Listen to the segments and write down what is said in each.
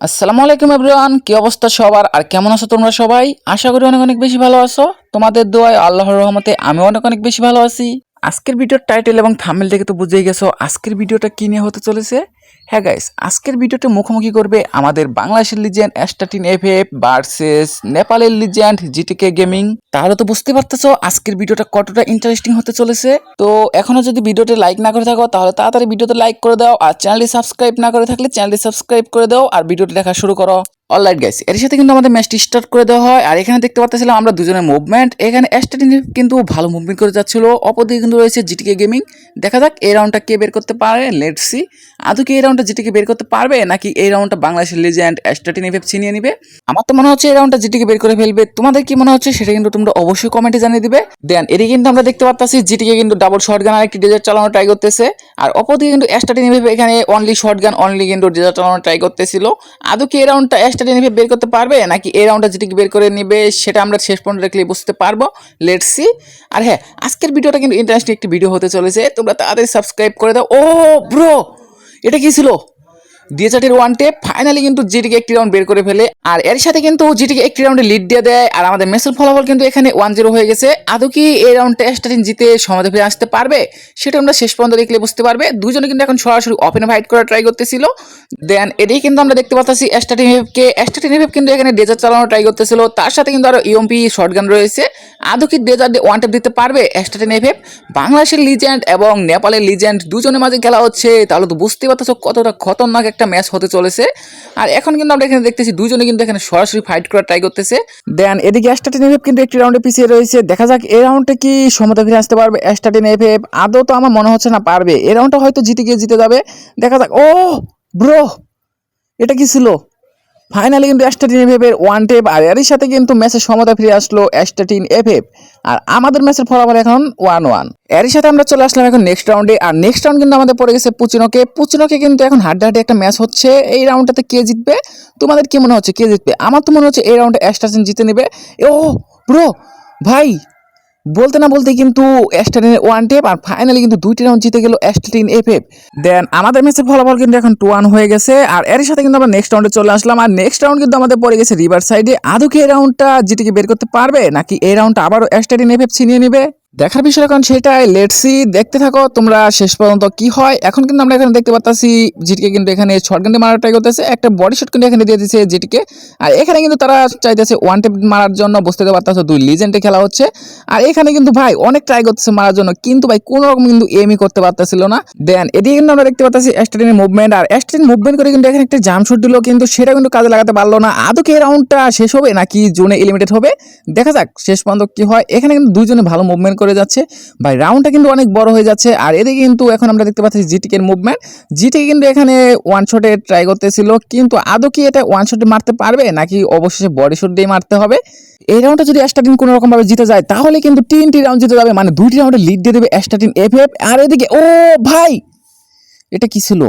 আসসালামু আলাইকুম এভরিওয়ান, কি অবস্থা সবার আর কেমন আছো তোমরা সবাই? আশা করি অনেক অনেক বেশি ভালো আছো। তোমাদের দোয়ায় আল্লাহর রহমতে আমি অনেক অনেক বেশি ভালো আছি। আজকের ভিডিওর টাইটেল এবং থাম্বনেল দেখে তো বুঝেই গেছো আজকের ভিডিওটা কি নিয়ে হতে চলেছে। হ্যাঁ গাইস, আজকের ভিডিওটা মুখোমুখি করবে আমাদের বাংলাদেশের লিজেন্ড S13FF ভার্সেস নেপালের লিজেন্ড জিটিকে গেমিং। তাহলে তো বুঝতে পারতেছো আজকের ভিডিওটা কতটা ইন্টারেস্টিং হতে চলেছে। তো এখনো যদি ভিডিওতে লাইক না করে থাকো তাহলে তাড়াতাড়ি ভিডিওতে লাইক করে দাও, আর চ্যানেলটি সাবস্ক্রাইব না করে থাকলে চ্যানেলটি সাবস্ক্রাইব করে দাও আর ভিডিওটি দেখা শুরু করো। অলরাইট গাইস, এর সাথে কিন্তু আমাদের ম্যাচটি স্টার্ট করে দেওয়া হয়। আর এখানে দেখতে পাচ্ছিলাম আমরা দুজনের মুভমেন্ট। এখানে S13 কিন্তু ভালো মুভমেন্ট করে যাচ্ছিল, অপরদিকে কিন্তু রয়েছে জিটিকে গেমিং। দেখা যাক এই রাউন্ডটা কে বের করতে পারে। লেটস সি আদৌ কি এই রাউন্ডটা জিটিকে বের করতে পারবে নাকি এই রাউন্ডটা বাংলাদেশের লিজেন্ড S13FF ছিনিয়ে নিবে। আমার তো মনে হচ্ছে এই রাউন্ডটা জিটিকে বের করে ফেলবে। তোমাদের কি মনে হচ্ছে সেটা কিন্তু তোমরা অবশ্যই কমেন্টে জানিয়ে দিবে। দেন এদিকে কিন্তু আমরা দেখতে পাচ্ছি জিটিকে কিন্তু ডাবল শটগান আর একটি ডেজার্ট চালানো ট্রাই করতেছে, আর অপরদিকে কিন্তু S13FF এখানে অনলি শটগান অনলি কিন্তু ডেজার্ট চালানো ট্রাই করতেছিল। আদৌ কি এই রাউন্ডটা S13FF বের করতে পারবে নাকি এই রাউন্ডটা জিটিকে বের করে নিবে সেটা আমরা শেষ পর্যন্ত দেখলে বুঝতে পারবো। Let's see. আর হ্যাঁ, আজকের ভিডিওটা কিন্তু ইন্টারেস্টিং একটি ভিডিও হতে চলেছে, তোমরা তাড়াতাড়ি সাবস্ক্রাইব করে দাও। ও ব্রো, এটা কি ছিল? ডিএচআরটির ওয়ান টেপ ফাইনালি কিন্তু জিটিকে একটি রাউন্ড বের করে ফেলে, আর এর সাথে কিন্তু জিটিকে একটি রাউন্ডে লিড দিয়ে দেয়। আর আমাদের ম্যাচের ফলাফল কিন্তু এখানে 1-0 হয়ে গেছে। আদৌ কি এই রাউন্ডটা S13 জিতে সমাধি ফিরে আসতে পারবে সেটা আমরা শেষ পর্যন্ত দেখলে বুঝতে পারবে। দুজনে কিন্তু এখন সরাসরি ওপেনে ফাইট করা ট্রাই করতেছিল। দেন এদিকে কিন্তু আমরা দেখতে পাচ্ছি S13FF কিন্তু এখানে ডেজার্ট চালানো ট্রাই করতেছিল, তার সাথে কিন্তু আরো ইএমপি শটগান রয়েছে। আদৌ কি ডেজার্ট ওয়ান টেপ দিতে পারবে S13FF? বাংলাদেশের লিজেন্ড এবং নেপালের লিজেন্ড দুজনের মাঝে খেলা হচ্ছে, তাহলে তো বুঝতে পারতেছো কতটা খতরনাক একটা ম্যাচ হতে চলেছে। আর এখন কিন্তু আমরা এখানে দেখতেছি দুজনে কিন্তু এখানে সরাসরি ফাইট করার ট্রাই করতেছে। দেন এদিকে S13FF কিন্তু একটি রাউন্ডে পিছিয়ে রয়েছে। দেখা যাক এই রাউন্ডে কি সমতা ফিরে আসতে পারবে S13FF। আদৌ তো আমার মনে হচ্ছে না পারবে, এই রাউন্ডটা হয়তো জিতে যাবে। দেখা যাক। ও ব্রো, এটা কি ছিল? ফাইনালি কিন্তু S13FF এর ওয়ান টেপ, আর এর সাথে কিন্তু ম্যাচের সমতা ফিরে আসলো S13FF। আর আমাদের ম্যাচের ফলাফল এখন 1-1। এর সাথে আমরা চলে আসলাম এখন নেক্সট রাউন্ডে। আর নেক্সট রাউন্ড কিন্তু আমাদের পড়ে গেছে পুচিনোকে কিন্তু এখন হাড্ডাহাড্ডি একটা ম্যাচ হচ্ছে। এই রাউন্ডটাতে কে জিতবে? তোমাদের কি মনে হচ্ছে কে জিতবে? আমার তো মনে হচ্ছে এই রাউন্ডে S13 জিতে নেবে। ও ব্রো ভাই, বলতে না বলতে কিন্তু S13 ওয়ান টেপ, আর ফাইনালি কিন্তু দুইটি রাউন্ড জিতে গেল S13FF। দেন আমাদের ম্যাচের ফলাফল কিন্তু এখন 2-1 হয়ে গেছে। আর এর সাথে কিন্তু আমরা নেক্সট রাউন্ডে চলে আসলাম। আর নেক্সট রাউন্ড কিন্তু আমাদের পড়ে গেছে রিভার সাইডে। আদৌ কি এই রাউন্ডটা জিটিকে বের করতে পারবে নাকি এই রাউন্ডটা আবারও S13FF ছিনিয়ে নিবে? দেখার বিষয় এখন সেটাই। লেটস সি, দেখতে থাকো তোমরা শেষ পর্যন্ত কি হয়। এখন কিন্তু আমরা এখানে দেখতে পাচ্ছি জিটিকে কিন্তু এখানে শটগান দিয়ে মারার ট্রাই করতেছে, একটা বডি শট কিন্তু এখানে দিয়ে দিয়েছে জিটিকে। আর এখানে কিন্তু তারা চাইতেছে ওয়ান টেপ মারার জন্য, বুঝতে পারতেছো দুই লিজেন্ডে খেলা হচ্ছে। আর এখানে কিন্তু ভাই অনেক ট্রাই করতেছে মারার জন্য, কিন্তু ভাই কোনো রকম কিন্তু এমই করতে পারতেছিল না। দেন এদিকে কিন্তু আমরা দেখতে পাচ্ছি S13 মুভমেন্ট, আর S13 মুভমেন্ট করে কিন্তু এখানে একটা জাম্প শট দিল, কিন্তু সেটা কিন্তু কাজে লাগাতে পারলো না। আদৌ কি এই রাউন্ডটা শেষ হবে নাকি জোনে এলিমিনেটেড হবে? দেখা যাক শেষ পর্যন্ত কি হয়। এখানে কিন্তু দুইজনে ভালো মুভমেন্ট করে যাচ্ছে ভাই, রাউন্ডটা কিন্তু অনেক বড় হয়ে যাচ্ছে। আর এদিকে কিন্তু এখন আমরা দেখতে পাচ্ছি জিটিকের মুভমেন্ট। জিটিকে কিন্তু এখানে ওয়ান শটে ট্রাই করতেছিল, কিন্তু আদৌ কি এটা ওয়ান শটে মারতে পারবে নাকি অবশেষে বডি শট দিয়ে মারতে হবে? এই রাউন্ডটা যদি S13 কোনো রকম ভাবে জিতে যায় তাহলে কিন্তু 3টি রাউন্ড জিতে যাবে, মানে 2টি রাউন্ডে লিড দিয়ে দেবে S13FF। আর এদিকে ও ভাই, এটা কি ছিল?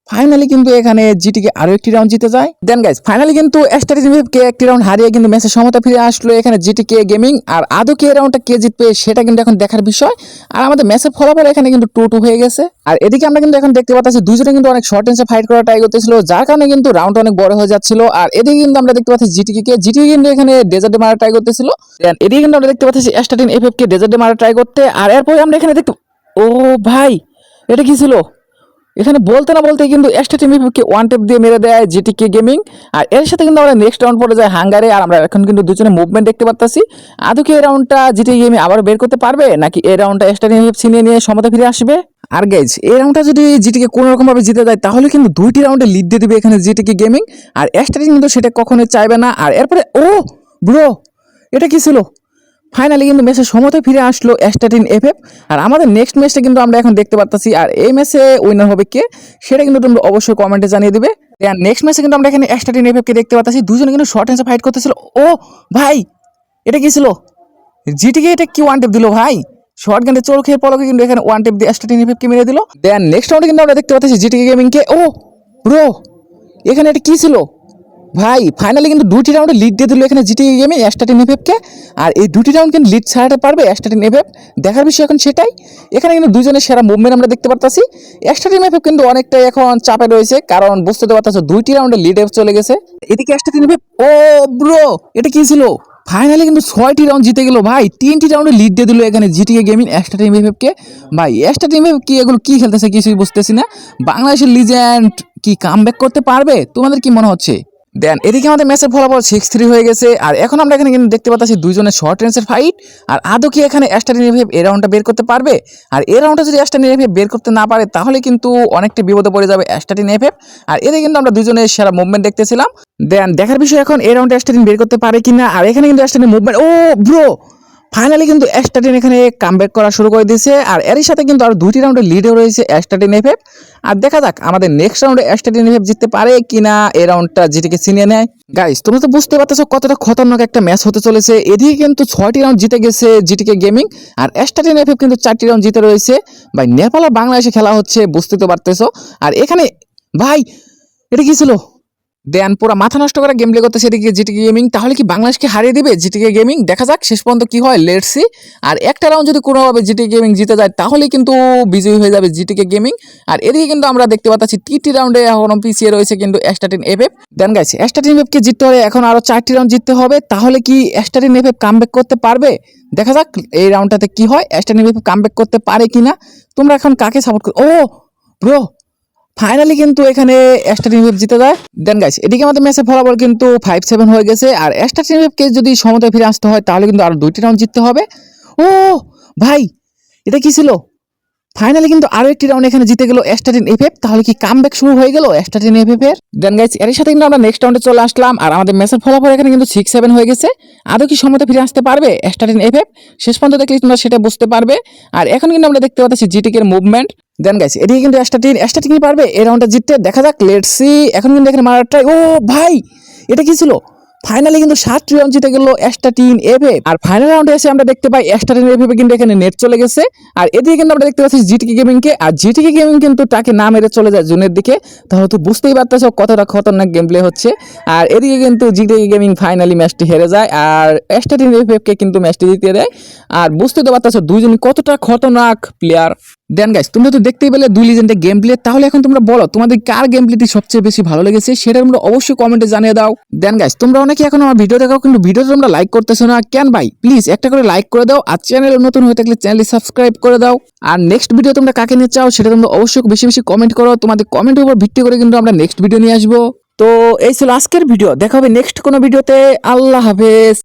ফাইনালি কিন্তু এখানে জিটিকে আরো একটি রাউন্ড জিতে যায়। দেন গাইস ফাইনালি কিন্তু S13FF কে একটি রাউন্ড হারিয়ে কিন্তু ম্যাচের সমতা ফিরে আসলো এখানে জিটিকে গেমিং। আর আদৌ কি এই রাউন্ডটা কে জিতবে সেটা কিন্তু এখন দেখার বিষয়। আর আমাদের ম্যাচের ফলাফল এখানে কিন্তু 2-2 হয়ে গেছে। আর এদিকে আমরা কিন্তু এখন দেখতে পাচ্ছি দুজনে কিন্তু অনেক শর্ট রেঞ্জে ফাইট করা ট্রাই করতেছিল, যার কারণে কিন্তু রাউন্ড অনেক বড় হয়ে যাচ্ছিল। আর এদিকে কিন্তু আমরা দেখতে পাচ্ছি জিটিকে কিন্তু এখানে ডেজার্টে মারা ট্রাই করতেছিল। দেন এদিকে কিন্তু আমরা দেখতে পাচ্ছি S13FF কে ডেজার্টে মারা ট্রাই করতে। আর এরপরে আমরা এখানে দেখতে, ও ভাই, এটা কি ছিল? এখানে বলতে না বলতে কিন্তু S13FF ওয়ান টেপ দিয়ে মেরে দেয় জিটিকে গেমিং। আর এর সাথে কিন্তু আমরা নেক্সট রাউন্ড পড়ে যায় হাঙ্গারে। আর আমরা এখন কিন্তু দুজনে মুভমেন্ট দেখতে পাচ্ছি। আদৌ কি এই রাউন্ডটা জিটিকে গেমিং আবার বের করতে পারবে নাকি এই রাউন্ডটা S13FF ছিনিয়ে নিয়ে সমতা ফিরে আসবে? আর গাইজ এই রাউন্ডটা যদি জিটিকে কোনো রকম ভাবে জিতে যায় তাহলে কিন্তু 2টি রাউন্ডে লিড দিয়ে দিবে এখানে জিটিকে গেমিং। আর S13 কিন্তু সেটা কখনোই চাইবে না। আর এরপরে ও ব্রো, এটা কি ছিল? ফাইনালি কিন্তু ম্যাচে সমতায় ফিরে আসলো S13FF। আর আমাদের নেক্সট ম্যাচটা কিন্তু আমরা এখন দেখতে পাচ্ছি। আর এই ম্যাচে উইনার হবে কে সেটা কিন্তু তোমরা অবশ্যই কমেন্টে জানিয়ে দিবে। নেক্সট ম্যাচে কিন্তু আমরা এখানে S13FF কে দেখতে পাচ্ছি, দুজনে কিন্তু শর্ট রেঞ্জে ফাইট করতেছিল। ও ভাই, এটা কি ছিল? জিটিকে এটা কি ওয়ান টেপ দিল ভাই? শর্ট গানের চোখ খেয়ে পলকে কিন্তু এখানে ওয়ান টেপ দিয়ে S13FF কে মেরে দিল। দেন নেক্সট রাউন্ডে কিন্তু আমরা দেখতে পাচ্ছি জিটিকে গেমিং কে। ও ব্রো, এখানে এটা কি ছিল? ভাই ফাইনালি কিন্তু দুটি রাউন্ডে লিড দিয়ে দিল এখানে জিটি গেমে অ্যাস্টাটিন এফএফকে। আর এই দুটি রাউন্ড কিন্তু লিড ছাড়াতে পারবে অ্যাস্টাটিন এফএফ, দেখার বিষয় এখন সেটাই। এখানে কিন্তু দুজনের সেরা মুভমেন্ট আমরা দেখতে পারতাছি। অ্যাস্টাটিন এফএফ কিন্তু অনেকটাই এখন চাপে রয়েছে, কারণ বুঝতে তো পারতেছো দুইটি রাউন্ডে লিড চলে গেছে। এদিকে অ্যাস্টাটিন এফএফ, ও ব্রো এটা কি ছিল? ফাইনালি কিন্তু 6টি রাউন্ড জিতে গেল ভাই, 3টি রাউন্ডে লিড দিয়ে দিল এখানে জিটিকে গেমিং অ্যাস্টাটিন এফএফকে। ভাই অ্যাস্টাটিন এফএফ কি এগুলো কি খেলতেছে কিছুই বুঝতেছি না। বাংলাদেশের লিজেন্ড কি কামব্যাক করতে পারবে, তোমাদের কি মনে হচ্ছে? দেন এদিকে আমাদের ম্যাচের ফলাফল 6-3 হয়ে গেছে। আর এখন আমরা এখানে কিন্তু দেখতে পাচ্ছি দুইজনের শর্ট রেঞ্জের ফাইট। আর আদৌ কি এখানে অ্যাস্টাটিন এফএফ এই রাউন্ডটা বের করতে পারবে? আর এই রাউন্ডটা যদি অ্যাস্টাটিন এফএফ বের করতে না পারে তাহলে কিন্তু অনেকটা বিপদে পড়ে যাবে অ্যাস্টাটিন এফএফ। আর এদিকে কিন্তু আমরা দুজনের সেরা মুভমেন্ট দেখতেছিলাম। দেন দেখার বিষয় এখন এই রাউন্ডে অ্যাস্টাটিন বের করতে পারে কিনা। আর এখানে কিন্তু অ্যাস্টাটিন মুভমেন্ট, ও ব্রো ফাইনালি কিন্তু অ্যাস্টাটিন এখানে কামব্যাক করা শুরু করে দিয়েছে। আর এরই সাথে কিন্তু আর দুইটি রাউন্ডে লিডও রয়েছে অ্যাস্টাটিন এফএফ। আর দেখা যাক আমাদের নেক্সট রাউন্ডে অ্যাস্টাটিন এফএফ জিততে পারে কিনা, এই রাউন্ডটা জিটিকে ছিনিয়ে নেয়। গাইস তোমরা তো বুঝতে পারতেছো কতটা খতরনাক একটা ম্যাচ হতে চলেছে। এদিকে কিন্তু 6টি রাউন্ড জিতে গেছে জিটিকে গেমিং, আর অ্যাস্টাটিন এফএফ কিন্তু 4টি রাউন্ড জিতে রয়েছে। ভাই নেপাল আর বাংলাদেশে খেলা হচ্ছে, বুঝতে তো পারতেছো। আর এখানে ভাই এটা কি ছিল? দেন পুরো মাথা নষ্ট করা গেম প্লে করতেছে এদিকে জিটিকে গেমিং। তাহলে কি বাংলাদেশকে হারিয়ে দিবে জিটিকে গেমিং? দেখা যাক শেষ পর্যন্ত কি হয়, লেটস সি। আর একটা রাউন্ড যদি কোনোভাবে জিটিকে গেমিং জিতে যায় তাহলে কিন্তু বিজয়ী হয়ে যাবে জিটিকে গেমিং। আর এদিকে কিন্তু আমরা দেখতে পাচ্ছি 3টি রাউন্ডে এখনো পিছিয়ে রয়েছে কিন্তু অ্যাস্টাটিন এফএফ। দেন গাইস অ্যাস্টাটিন এফএফকে জিততে হলে এখন আরো 4টি রাউন্ড জিততে হবে। তাহলে কি অ্যাস্টাটিন এফএফ কামব্যাক করতে পারবে? দেখা যাক এই রাউন্ডটাতে কি হয়, অ্যাস্টাটিন এফএফ কামব্যাক করতে পারে কিনা। তোমরা এখন কাকে সাপোর্ট করো? ও ব্রো ফাইনালি কিন্তু এখানে অ্যাস্টাটিন ওয়েভ জিতে যায়। দেন গাইস এদিকে আমাদের ম্যাচের ফলাফল কিন্তু 5-7 হয়ে গেছে। আর অ্যাস্টাটিন ওয়েভকে যদি সমতায় ফিরে আসতে হয় তাহলে কিন্তু আরো 2টি রাউন্ড জিততে হবে। ও ভাই এটা কি ছিল? ফাইনালি কিন্তু আরো একটি রাউন্ড এখানে জিতে গেল অ্যাস্টাটিন এফএফ। তাহলে কি কামব্যাক শুরু হয়ে গেল অ্যাস্টাটিন এফএফ এর? দেন গাইস এর সাথে কিন্তু আমরা নেক্সট রাউন্ডে চলে আসলাম। আর আমাদের ম্যাচের ফলাফল এখানে কিন্তু 6-7 হয়ে গেছে। আদৌ কি সমতায় ফিরে আসতে পারবে অ্যাস্টাটিন এফএফ? শেষ পর্যন্ত দেখলে তোমরা সেটা বুঝতে পারবে। আর এখন কিন্তু আমরা দেখতে পাচ্ছি জিটিকে এর মুভমেন্ট। দেন গাইস এদিকে কিন্তু অ্যাস্টাটিন কি পারবে এই রাউন্ডটা জিততে? দেখা যাক, লেটস সি। এখন কিন্তু এখানে মারার ট্রাই, ও ভাই এটা কি ছিল? ফাইনালি কিন্তু 7টি রাউন্ড জিতে গেল অ্যাস্টাটিন এফএফ। আর ফাইনাল রাউন্ডে এসে আমরা দেখতে পাই অ্যাস্টাটিন এফএফ কিন্তু এখানে নেট চলে গেছে। আর এদিকে কিন্তু আমরা দেখতে পাচ্ছি জিটিকে গেমিং কে। আর জিটিকে গেমিং কিন্তু তাকে না মেরে চলে যায় জুনের দিকে। তাহলে তো বুঝতেই পারতেছো কতটা খতরনাক গেম প্লে হচ্ছে। আর এদিকে কিন্তু জিটিকে গেমিং ফাইনালি ম্যাচটি হেরে যায়, আর অ্যাস্টাটিন এফএফ কে কিন্তু ম্যাচটি জিতিয়ে দেয়। আর বুঝতে তো পারতেছো দুইজন কতটা খতরনাক প্লেয়ার। দেন গাইস তোমরা তো দেখতেই পেলে দুই লিজেন্ডের গেম প্লে। তাহলে এখন তোমরা বলো তোমাদের কার গেম প্লেটি সবচেয়ে বেশি ভালো লেগেছে, সেটা তোমরা অবশ্যই কমেন্টে জানিয়ে দাও। দেন গাইস তোমরা অনেকে এখন আমার ভিডিও দেখাও কিন্তু ভিডিওতে তোমরা লাইক করতেছো না কেন ভাই? প্লিজ একটা করে লাইক করে দাও। আর চ্যানেলে নতুন হয়ে থাকলে চ্যানেলটি সাবস্ক্রাইব করে দাও। আর নেক্সট ভিডিও তোমরা কাকে নিয়ে চাও সেটা তোমরা অবশ্যই বেশি বেশি কমেন্ট করো। তোমাদের কমেন্টের উপর ভিত্তি করে কিন্তু আমরা নেক্সট ভিডিও নিয়ে আসবো। তো এই ছিল আজকের ভিডিও, দেখা হবে নেক্সট কোনো ভিডিওতে। আল্লাহ হাফেজ।